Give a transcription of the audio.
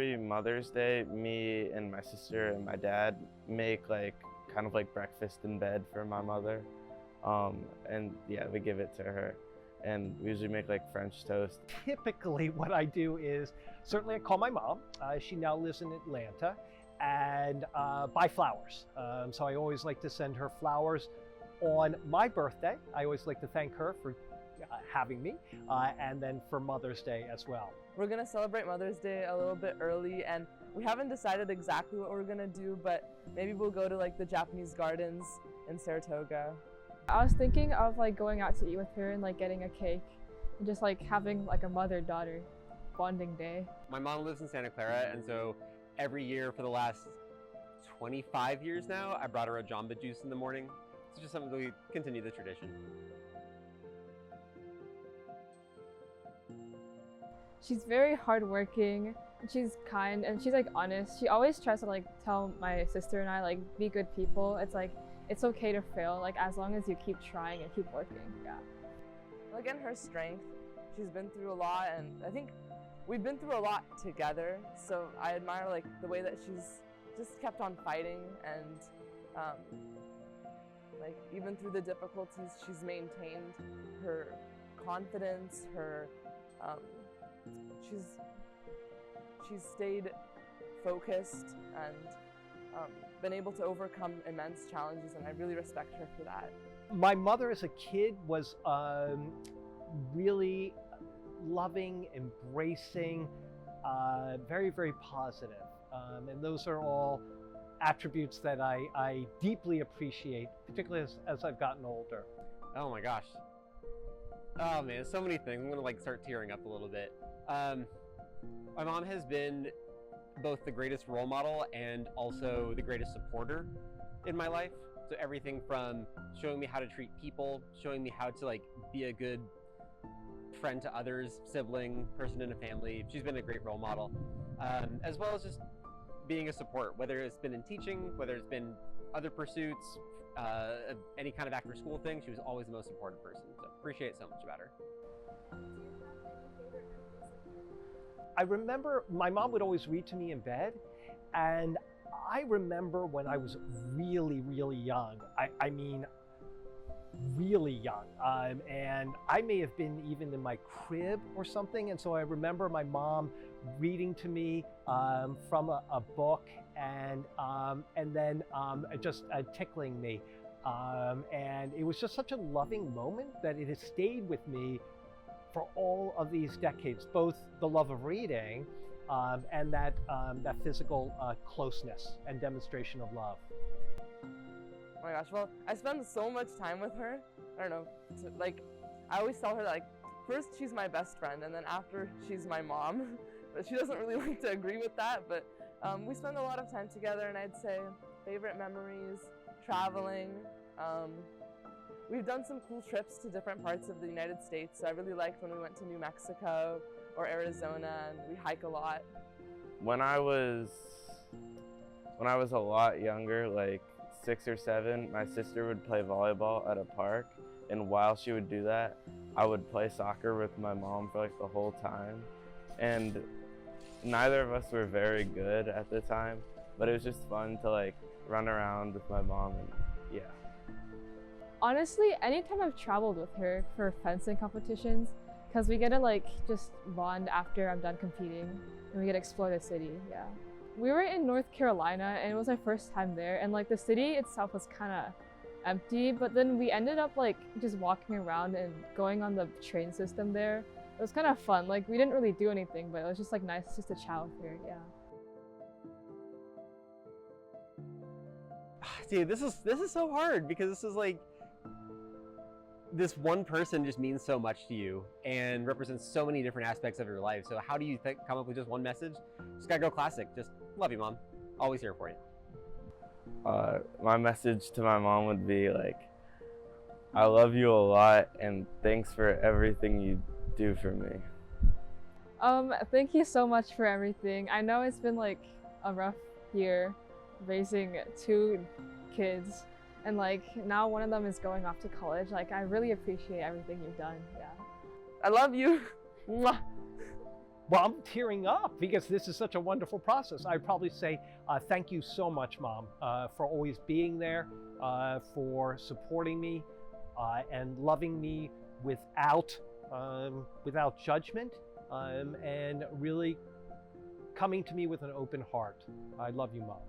every Mother's Day, me and my sister and my dad make like kind of like breakfast in bed for my mother. And yeah, we give it to her. And we usually make like French toast. Typically what I do is, certainly I call my mom. She now lives in Atlanta, and buy flowers. So I always like to send her flowers on my birthday. I always like to thank her for having me, and then for Mother's Day as well. We're gonna celebrate Mother's Day a little bit early, and we haven't decided exactly what we're gonna do, but maybe we'll go to like the Japanese gardens in Saratoga. I was thinking of like going out to eat with her and like getting a cake and just like having like a mother-daughter bonding day. My mom lives in Santa Clara, and so every year for the last 25 years now, I brought her a Jamba Juice in the morning. It's just something that we continue the tradition. She's very hardworking, and she's kind, and she's like honest. She always tries to like tell my sister and I like be good people. It's like it's okay to fail, like as long as you keep trying and keep working. Yeah. Well, again, her strength. She's been through a lot, and I think we've been through a lot together. So I admire like the way that she's just kept on fighting, and like even through the difficulties, she's maintained her confidence. Her she's stayed focused and been able to overcome immense challenges, and I really respect her for that. My mother as a kid was really loving, embracing, very, very positive. And those are all attributes that I deeply appreciate, particularly as I've gotten older. Oh my gosh. Oh man, so many things. I'm gonna like start tearing up a little bit. My mom has been both the greatest role model and also the greatest supporter in my life. So everything from showing me how to treat people, showing me how to like be a good friend to others, sibling, person in a family. She's been a great role model, as well as just being a support, whether it's been in teaching, whether it's been other pursuits, any kind of after school thing. She was always the most supportive person. So appreciate so much about her. I remember my mom would always read to me in bed, and I remember when I was really, really young, I mean really young, and I may have been even in my crib or something, and so I remember my mom reading to me from a book, and then just tickling me, and it was just such a loving moment that it has stayed with me for all of these decades, both the love of reading and that physical closeness and demonstration of love. Oh my gosh, well, I spend so much time with her. I don't know, like, I always tell her that, like, first she's my best friend, and then after she's my mom. But she doesn't really like to agree with that, but we spend a lot of time together, and I'd say favorite memories, traveling. We've done some cool trips to different parts of the United States, so I really liked when we went to New Mexico or Arizona, and we hike a lot. When I was a lot younger, like 6 or 7, my sister would play volleyball at a park, and while she would do that, I would play soccer with my mom for like the whole time. And neither of us were very good at the time, but it was just fun to like run around with my mom, and yeah. Honestly, anytime I've traveled with her for fencing competitions, because we get to like just bond after I'm done competing, and we get to explore the city, yeah. We were in North Carolina, and it was our first time there, and like the city itself was kind of empty, but then we ended up like just walking around and going on the train system there. It was kind of fun. Like we didn't really do anything, but it was just like nice just to chat with her, yeah. Dude, this is so hard, because this is like, this one person just means so much to you and represents so many different aspects of your life. So how do you come up with just one message? Just gotta go classic. Just love you, Mom. Always here for you. My message to my mom would be like, I love you a lot, and thanks for everything you do for me. Thank you so much for everything. I know it's been like a rough year raising 2 kids, and like now one of them is going off to college. Like I really appreciate everything you've done, yeah. I love you. Mwah. Well, I'm tearing up because this is such a wonderful process. I'd probably say thank you so much, Mom, for always being there, for supporting me and loving me without judgment, and really coming to me with an open heart. I love you, Mom.